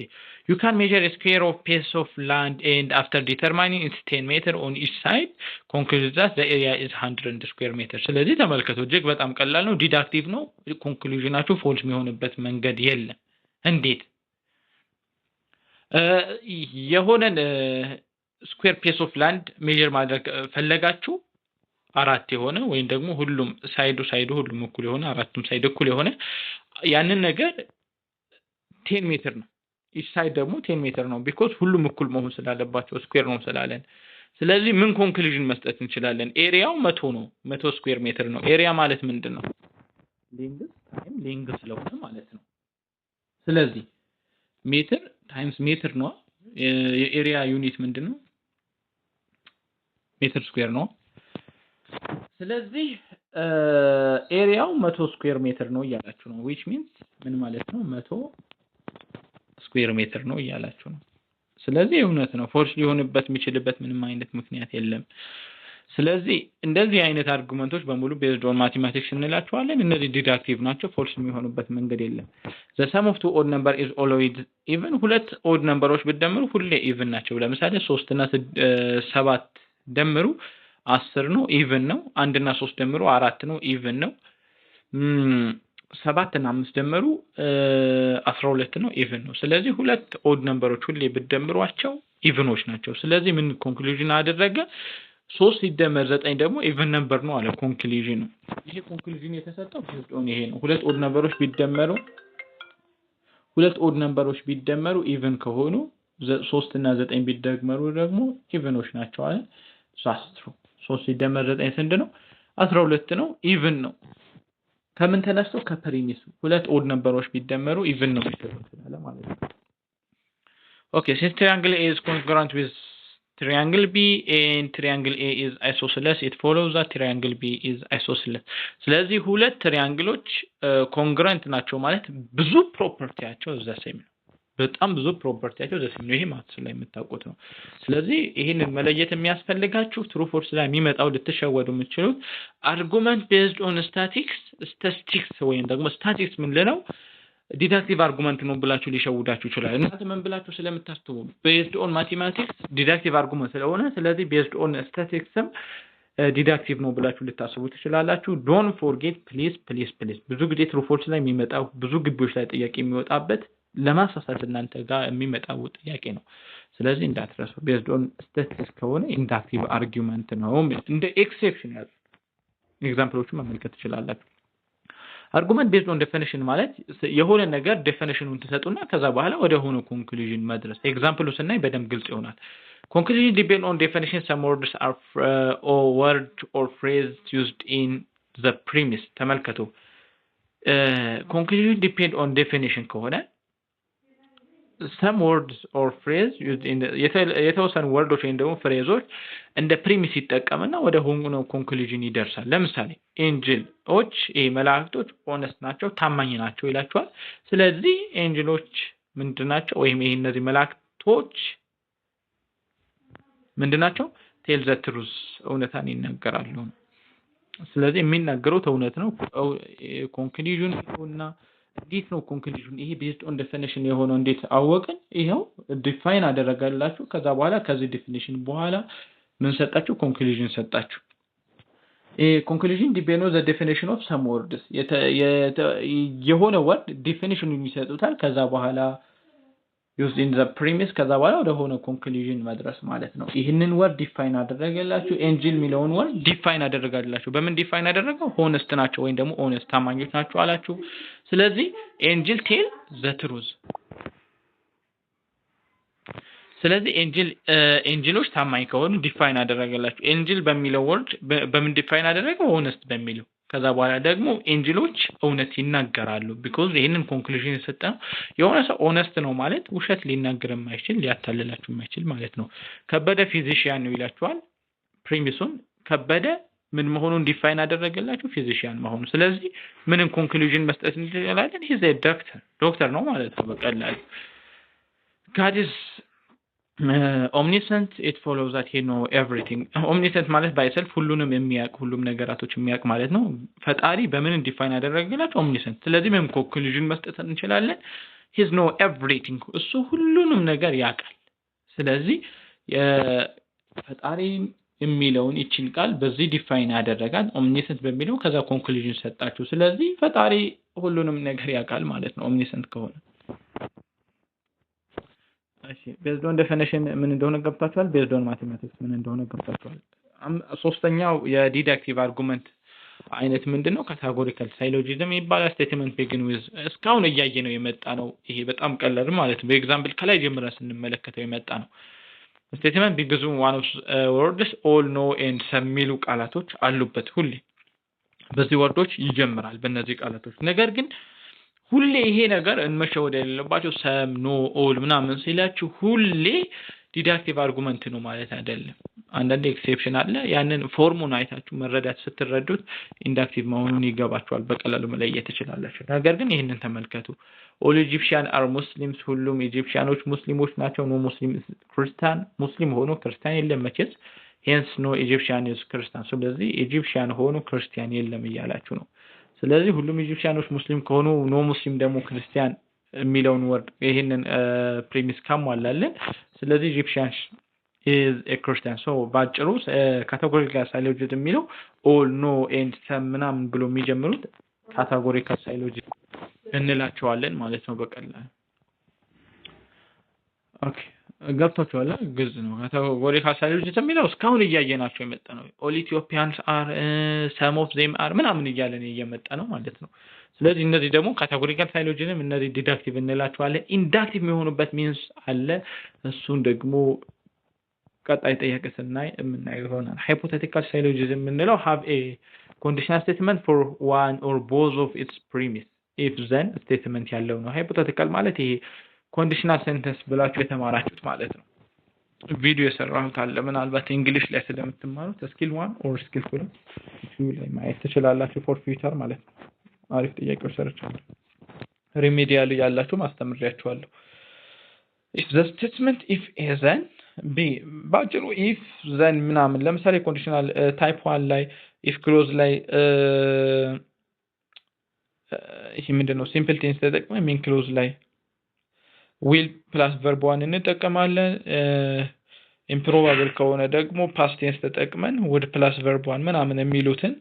you can measure a square of piece of land and after determining its 10 meter on each side conclude that the area is 100 square meter። ስለዚህ ተመልከቱ እጅግ በጣም ቀላል ነው፣ ዲዳክቲቭ ነው። ኮንክሉዥናችሁ ፎልስ የሚሆንበት መንገድ የለም። እንዴት? የሆነን ስኩዌር ፒስ ኦፍ ላንድ ሜጀር ማድረግ ፈለጋችሁ አራት የሆነ ወይም ደግሞ ሁሉም ሳይዱ ሁሉም እኩል የሆነ አራቱም ሳይድ እኩል የሆነ ያንን ነገር 10 ሜትር ነው። ኢች ሳይድ ደግሞ 10 ሜትር ነው ቢኮዝ ሁሉም እኩል መሆን ስላለባቸው ስኩዌር ነው ስላለን። ስለዚህ ምን ኮንክሉዥን መስጠት እንችላለን? ኤሪያው 100 ነው፣ 100 ስኩዌር ሜትር ነው። ኤሪያ ማለት ምንድነው? ሌንግዝ ታይም ሌንግዝ ስለሆነ ማለት ነው። ስለዚህ ሜትር ታይምስ ሜትር ነው። የኤሪያ ዩኒት ምንድነው? ሜትር ስኩዌር ነው። ስለዚህ ኤሪያው 100 ስኩዌር ሜትር ነው እያላችሁ ነው። which means ምን ማለት ነው? 100 ስኩዌር ሜትር ነው እያላችሁ ነው። ስለዚህ እውነት ነው፣ ፎልስ ሊሆንበት የሚችልበት ምንም አይነት ምክንያት የለም። ስለዚህ እንደዚህ አይነት አርጉመንቶች በሙሉ ቤዝድ ኦን ማቴማቲክስ እንላቸዋለን። እነዚህ ዲዳክቲቭ ናቸው፣ ፎልስ የሚሆኑበት መንገድ የለም። the sum of two odd number is always even። ሁለት ኦድ ነምበሮች ብትደምሩ ሁሌ ኢቭን ናቸው። ለምሳሌ 3 እና 7 ደምሩ 10 ነው፣ ኢቭን ነው። 1 እና 3 ደምሩ 4 ነው፣ ኢቭን ነው። 7 እና 5 ደምሩ 12 ነው፣ ኢቭን ነው። ስለዚህ ሁለት ኦድ ነምበሮች ሁሌ ብትደምሯቸው ኢቭኖች ናቸው። ስለዚህ ምን ኮንክሉዥን አደረገ? 3 ሲደመር 9 ደግሞ ኢቭን ነምበር ነው አለ ኮንክሉዥኑ። ይሄ ኮንክሉዥን የተሰጠው ይሄ ነው። ሁለት ኦድ ነምበሮች ቢደመሩ ኢቭን ከሆኑ 3 እና 9 ቢደመሩ ደግሞ ኢቭኖች ናቸው አለ። ዛስትሩ 3 ሲደመር 9 ስንት ነው? 12 ነው፣ ኢቭን ነው። ከምን ተነስቶ? ከፕሪሚሱ ሁለት ኦድ ነምበሮች ቢደመሩ ኢቭን ነው ይችላል ማለት ነው። ኦኬ since triangle A is congruent with triangle B and triangle A is isosceles it follows that triangle B is isosceles። ስለዚህ ሁለት ትሪያንግሎች ኮንግሩንት ናቸው ማለት ብዙ ፕሮፐርቲያቸው ዘ ሴም ነው። በጣም ብዙ ፕሮፐርቲያቸው ዘ ሴም ነው። ይሄ ማትስ ላይ የምታውቁት ነው። ስለዚህ ይሄንን መለየት የሚያስፈልጋችሁ ትሩ ፎርስ ላይ የሚመጣው ልትሸወዱ የምትችሉት አርጉመንት ቤዝድ ኦን ስታቲክስ ወይም ደግሞ ስታቲክስ ምን ልለው ዲዳክቲቭ አርጉመንት ነው ብላችሁ ሊሸውዳችሁ ይችላል። እናንተ ምን ብላችሁ ስለምታስተው ቤዝድ ኦን ማቴማቲክስ ዲዳክቲቭ አርጉመንት ስለሆነ ስለዚህ ቤዝድ ኦን ስታቲስቲክስም ዲዳክቲቭ ነው ብላችሁ ልታስቡ ትችላላችሁ። ዶንት ፎርጌት ፕሊዝ ብዙ ጊዜ ትሩፎች ላይ የሚመጣው ብዙ ግቢዎች ላይ ጥያቄ የሚወጣበት ለማሳሳት እናንተ ጋር የሚመጣው ጥያቄ ነው። ስለዚህ እንዳትረሱ ቤዝድ ኦን ስታቲስቲክስ ከሆነ ኢንዳክቲቭ አርጉመንት ነው። እንደ ኤክሴፕሽን ያዙ ኤግዛምፕሎችን መመልከት ትችላላችሁ። አርጉመንት ቤዝድ ኦን ዴፊኒሽን ማለት የሆነ ነገር ዴፊኒሽኑን ተሰጡና ከዛ በኋላ ወደ ሆነ ኮንክሉዥን መድረስ። ኤግዛምፕሉ ስናይ በደንብ ግልጽ ይሆናል። Conclusion depend on definition. Some words are or word or phrase used in the premise. ተመልከቱ conclusion depend on definition ከሆነ some words or phrase used in የተወሰኑ ወርዶች ወይም ደግሞ ፍሬዞች እንደ ፕሪሚስ ይጠቀምና ወደ ሆነ ኮንክሉዥን ይደርሳል። ለምሳሌ ኤንጅሎች መላእክቶች ሆነስት ናቸው፣ ታማኝ ናቸው ይላቸዋል። ስለዚህ ኤንጅሎች ምንድናቸው ወይም እነዚህ መላእክቶች ምንድናቸው? ቴል ዘ ትሩዝ እውነታን ይናገራሉ። ስለዚህ የሚናገሩት እውነት ነው። ኮንክሉዥን እና እንዴት ነው ኮንክሉዥን? ይሄ ቤዝድ ኦን ዴፊኒሽን የሆነው እንዴት አወቅን? ይሄው ዲፋይን አደረጋላችሁ። ከዛ በኋላ ከዚህ ዴፊኒሽን በኋላ ምን ሰጣችሁ? ኮንክሉዥን ሰጣችሁ። ኮንክሉዥን ዲፔንድ ኦን ዘ ዴፊኒሽን ኦፍ ሰም ወርድስ የሆነ ወርድ ዴፊኒሽኑን ይሰጡታል። ከዛ በኋላ used in the premise ከዛ በኋላ ወደ ሆነ ኮንክሉዥን መድረስ ማለት ነው። ይሄንን ወርድ ዲፋይን አደረገላችሁ። ኤንጅል ሚለውን ወርድ ዲፋይን አደረጋላችሁ። በምን ዲፋይን አደረገው? ሆነስት ናቸው ወይም ደግሞ ሆነስት ታማኞች ናቸው አላችሁ። ስለዚህ ኤንጅል ቴል ዘ ትሩዝ። ስለዚህ ኤንጅሎች ታማኝ ከሆኑ ዲፋይን አደረገላችሁ። ኤንጅል በሚለው ወርድ በምን ዲፋይን አደረገው? ሆነስት በሚለው። ከዛ በኋላ ደግሞ ኤንጅሎች እውነት ይናገራሉ። ቢኮዝ ይሄንን ኮንክሉዥን የሰጠነው የሆነ ሰው ኦነስት ነው ማለት ውሸት ሊናገር የማይችል ሊያታልላችሁ የማይችል ማለት ነው። ከበደ ፊዚሺያን ነው ይላችኋል። ፕሪሚሱን ከበደ ምን መሆኑን ዲፋይን አደረገላችሁ? ፊዚሺያን መሆኑ። ስለዚህ ምንም ኮንክሉዥን መስጠት እንችላለን። ሂዝ ኤ ዶክተር ነው ማለት ነው በቀላሉ። God is omniscient. It follows that he know everything. Omniscient ማለት ባይሰልፍ ሁሉንም የሚያውቅ ሁሉም ነገራቶች የሚያውቅ ማለት ነው። ፈጣሪ በምን ዲፋይን አደረገላችሁ? omniscient። ስለዚህ ምንም ኮንክሉዥን መስጠት እንችላለን። he know everything። እሱ ሁሉንም ነገር ያውቃል። ስለዚህ ፈጣሪ የሚለውን ይችን ቃል በዚህ ዲፋይን ያደረጋል omniscient በሚለው ከዛ ኮንክሉዥን ሰጣችሁ። ስለዚህ ፈጣሪ ሁሉንም ነገር ያውቃል ማለት ነው omniscient ከሆነ። እሺ ቤዝድ ኦን ዴፊኒሽን ምን እንደሆነ ገብታችኋል? ቤዝድ ኦን ማቴማቲክስ ምን እንደሆነ ገብታችኋል? ሶስተኛው የዲዳክቲቭ አርጉመንት አይነት ምንድነው? ካታጎሪካል ሳይሎጂዝም ይባላል። ስቴትመንት ቢግን ዊዝ እስካሁን እያየ ነው የመጣ ነው። ይሄ በጣም ቀላል ማለት ነው። በኤግዛምፕል ከላይ ጀምረን ስንመለከተው የመጣ ነው። ስቴትመንት ቢግዝ ዋን ኦፍ ወርድስ ኦል ኖ ኤንድ ሰም የሚሉ ቃላቶች አሉበት። ሁሌ በዚህ ወርዶች ይጀምራል በእነዚህ ቃላቶች። ነገር ግን ሁሌ ይሄ ነገር እንመሸወድ የሌለባችሁ ሰም ኖ ኦል ምናምን ሲላችሁ ሁሌ ዲዳክቲቭ አርጉመንት ነው ማለት አይደለም። አንዳንድ ኤክሴፕሽን አለ። ያንን ፎርሙን አይታችሁ መረዳት ስትረዱት ኢንዳክቲቭ መሆኑን ይገባችኋል። በቀላሉ መለየት ትችላላችሁ። ነገር ግን ይሄንን ተመልከቱ። ኦል ኢጂፕሽያን አር ሙስሊምስ ሁሉም ኢጂፕሽያኖች ሙስሊሞች ናቸው። ኖ ሙስሊም ክርስቲያን ሙስሊም ሆኖ ክርስቲያን የለም መቼስ። ሄንስ ኖ ኢጂፕሽያን ኢዝ ክርስቲያን። ስለዚህ ኢጂፕሽያን ሆኖ ክርስቲያን የለም እያላችሁ ነው። ስለዚህ ሁሉም ኢጂፕሽያኖች ሙስሊም ከሆኑ ኖ ሙስሊም ደግሞ ክርስቲያን የሚለውን ወርድ ይሄንን ፕሪሚስ ካሟላለን ስለዚህ ኢጂፕሽያን is a Christian. So ባጭሩ ካታጎሪካል ሳይሎጂዝም የሚለው all no and some ምናምን ብሎ የሚጀምሩት ካታጎሪካል ሳይሎጂዝም እንላቸዋለን ማለት ነው በቀላሉ። ኦኬ ገብቷችኋል? ግልጽ ነው። ካታጎሪካል ሳይሎጂዝም የሚለው እስካሁን እያየናቸው የመጣ ነው። all Ethiopians are some of them are ምናምን እያለን እየመጣ ነው ማለት ነው። ስለዚህ እነዚህ ደግሞ ካታጎሪካል ሳይሎጂዝም እነዚህ ዲዳክቲቭ እንላቸዋለን። ኢንዳክቲቭ የሚሆኑበት ሚንስ አለ። እሱን ደግሞ ቀጣይ ጥያቄ ስናይ የምናየው ይሆናል። ሃይፖቴቲካል ሳይሎጂዝም የምንለው have a conditional statement for one or both of its premise if then statement ያለው ነው። ሃይፖቴቲካል ማለት ይሄ ኮንዲሽናል ሴንተንስ ብላችሁ የተማራችሁት ማለት ነው። ቪዲዮ የሰራሁት አለ ምናልባት እንግሊሽ ላይ ስለምትማሩት ስኪል 1 or ስኪል 2 ላይ ማየት ትችላላችሁ for future ማለት ነው። አሪፍ ጥያቄዎች ሰርቻለሁ። ሪሜዲያል ያላችሁ ማስተምሪያችኋለሁ። if the statement if is then ቢ ባጭሩ if then ምናምን ለምሳሌ ኮንዲሽናል ታይፕ 1 ላይ if ክሎዝ ላይ ይሄ ምንድነው ሲምፕል ቴንስ ተጠቅመን ሜን ክሎዝ ላይ ዊል ፕላስ ቨርብ ዋን እንጠቀማለን። ኢምፕሮባብል ከሆነ ደግሞ ፓስት ቴንስ ተጠቅመን ውድ ፕላስ ቨርብ ዋን ምናምን የሚሉትን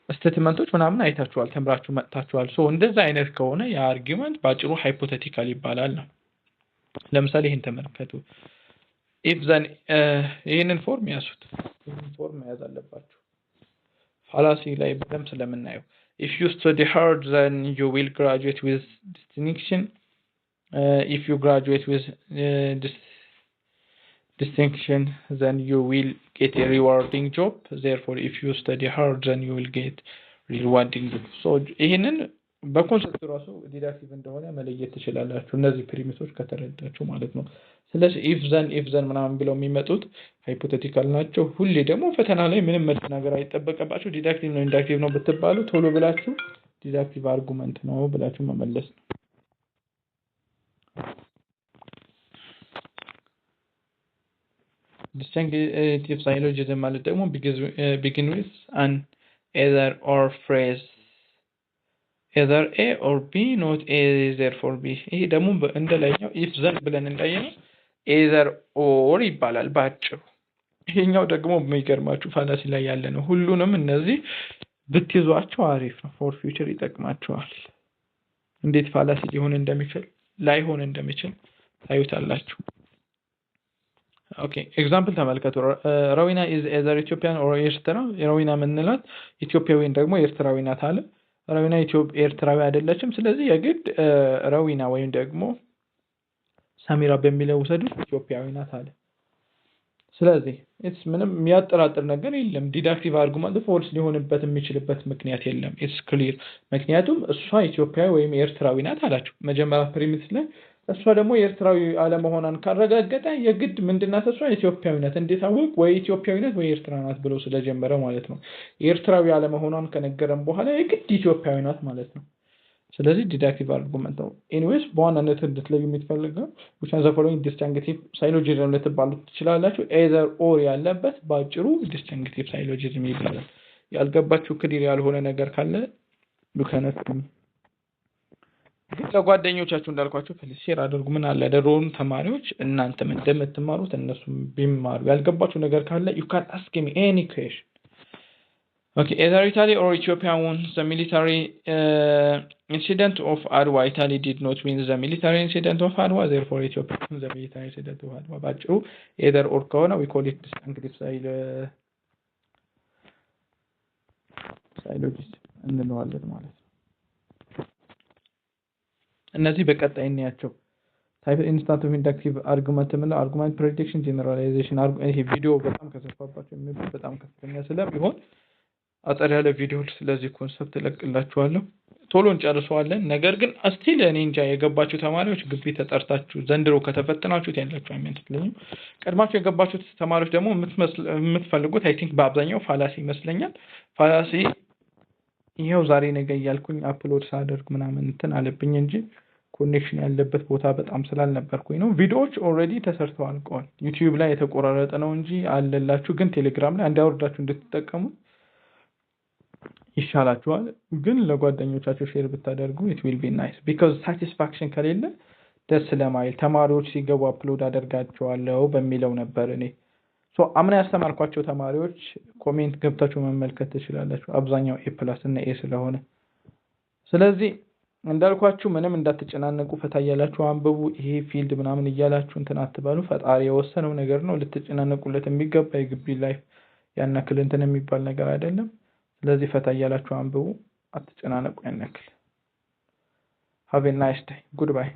ስቴትመንቶች ምናምን አይታችኋል፣ ተምራችሁ መጥታችኋል። ሶ እንደዛ አይነት ከሆነ የአርጊውመንት ባጭሩ ሃይፖቴቲካል ይባላል ነው። ለምሳሌ ይሄን ተመልከቱ። if then ይሄንን ፎርም ያዙት፣ ይሄንን ፎርም መያዝ አለባችሁ ፋላሲ ላይ በደንብ ስለምናየው if you study hard then you will graduate with distinction. If you graduate with distinction then you will get a rewarding job. Therefore if you study hard then you will get rewarding job. So ይሄንን በኮንሰፕት ራሱ ዲዳክቲቭ እንደሆነ መለየት ትችላላችሁ እነዚህ ፕሪሚሶች ከተረዳችሁ ማለት ነው። ስለዚህ if then ምናምን ብለው የሚመጡት ሃይፖቴቲካል ናቸው። ሁሌ ደግሞ ፈተና ላይ ምንም መልስ ነገር አይጠበቅባችሁ። ዲዳክቲቭ ነው ኢንዳክቲቭ ነው ብትባሉ ቶሎ ብላችሁ ዲዳክቲቭ አርጉመንት ነው ብላችሁ መመለስ ነው። Distinctive syllogism ማለት ደግሞ begin with an either or phrase. Either A or B, not A is therefore B. ይሄ ደግሞ እንደላይኛው if then ብለን እንዳየነው either or ይባላል ባጭሩ። ይሄኛው ደግሞ የሚገርማችሁ ፋላሲ ላይ ያለ ነው። ሁሉንም እነዚህ ብትይዟቸው አሪፍ ነው፣ ፎር ፊውቸር ይጠቅማቸዋል። እንዴት ፋላሲ ሊሆን እንደሚችል ላይሆን እንደሚችል ታዩታላችሁ። ኦኬ ኤግዛምፕል ተመልከቱ። ረዊና is either Ethiopian or ኤርትራ። ረዊና ምንላት ኢትዮጵያዊን ደግሞ ኤርትራዊ ናት አለ። ረዊና ኤርትራዊ አይደለችም። ስለዚህ የግድ ረዊና ወይም ደግሞ ሳሚራ በሚለው ውሰዱት ኢትዮጵያዊ ናት አለ። ስለዚህ ምንም የሚያጠራጥር ነገር የለም። ዲዳክቲቭ አርጉመንት ፎልስ ሊሆንበት የሚችልበት ምክንያት የለም። ኢትስ ክሊር። ምክንያቱም እሷ ኢትዮጵያዊ ወይም ኤርትራዊ ናት አላችሁ መጀመሪያ ፕሪሚስ ላይ። እሷ ደግሞ የኤርትራዊ አለመሆኗን ካረጋገጠ የግድ ምንድናት እሷ ኢትዮጵያዊ ናት እንዴት አወቅ? ወይ ኢትዮጵያዊ ናት ወይ ኤርትራ ናት ብሎ ስለጀመረ ማለት ነው። ኤርትራዊ አለመሆኗን ከነገረን በኋላ የግድ ኢትዮጵያዊ ናት ማለት ነው። ስለዚህ ዲዳክቲቭ አርጉመንት ነው። ኤኒዌይስ በዋናነት እንድትለዩ የምትፈልገው which are the following distinctive syllogism ልትባሉ ትችላላችሁ። either or ያለበት ባጭሩ distinctive syllogism ይባላል። ያልገባችሁ ክሊር ያልሆነ ነገር ካለ ሉካነት ለጓደኞቻችሁ እንዳልኳችሁ ፕሊዝ ሼር አድርጉ። ምን አለ ደሮን ተማሪዎች እናንተም እንደምትማሩት እነሱም ቢማሩ። ያልገባችሁ ነገር ካለ you can ask me any question. Okay, either Italy or Ethiopia won the military incident of Adwa. Italy did not win the military incident of Adwa, therefore Ethiopia won the military incident of Adwa. ባጭሩ either or ከሆነ we call it distinctive syllogism እንለዋለን ማለት ነው። እነዚህ በቀጣይ እናያቸው። ታይፕ ኢንስታንት ኦፍ ኢንዳክቲቭ አርጉመንት ምንለው አርጉመንት ፕሬዲክሽን ጀነራላይዜሽን ይሄ ቪዲዮ በጣም ከሰፋባቸው የሚባል በጣም ከፍተኛ ስለሚሆን አጠር ያለ ቪዲዮ ስለዚህ ኮንሰፕት እለቅላችኋለሁ። ቶሎ እንጨርሰዋለን። ነገር ግን እስቲል እኔ እንጃ የገባችሁ ተማሪዎች ግቢ ተጠርታችሁ ዘንድሮ ከተፈተናችሁት ያላችሁ አይመንትልኝ። ቀድማችሁ የገባችሁት ተማሪዎች ደግሞ የምትፈልጉት አይ ቲንክ በአብዛኛው ፋላሲ ይመስለኛል። ፋላሲ ይሄው ዛሬ ነገ እያልኩኝ አፕሎድ ሳደርግ ምናምን እንትን አለብኝ እንጂ ኮኔክሽን ያለበት ቦታ በጣም ስላልነበርኩኝ ነው። ቪዲዮዎች ኦልሬዲ ተሰርተው አልቀዋል። ዩቲዩብ ላይ የተቆራረጠ ነው እንጂ አለላችሁ። ግን ቴሌግራም ላይ እንዲያወርዳችሁ እንድትጠቀሙ ይሻላችኋል። ግን ለጓደኞቻችሁ ሼር ብታደርጉ it will be nice because satisfaction ከሌለ ደስ ስለማይል ተማሪዎች ሲገቡ አፕሎድ አደርጋቸዋለሁ በሚለው ነበር እኔ አምና ያስተማርኳቸው ተማሪዎች ኮሜንት ገብታችሁ መመልከት ትችላላችሁ። አብዛኛው A+ እና A ስለሆነ ስለዚህ እንዳልኳችሁ ምንም እንዳትጨናነቁ ፈታ ያላችሁ አንብቡ። ይሄ ፊልድ ምናምን እያላችሁ እንትን አትባሉ። ፈጣሪ የወሰነው ነገር ነው። ልትጨናነቁለት የሚገባ የግቢ ላይፍ ያናክል እንትን የሚባል ነገር አይደለም። ስለዚህ ፈታ ያላችሁ አንብቡ፣ አትጨናነቁ ያናክል። Have a nice day. Goodbye.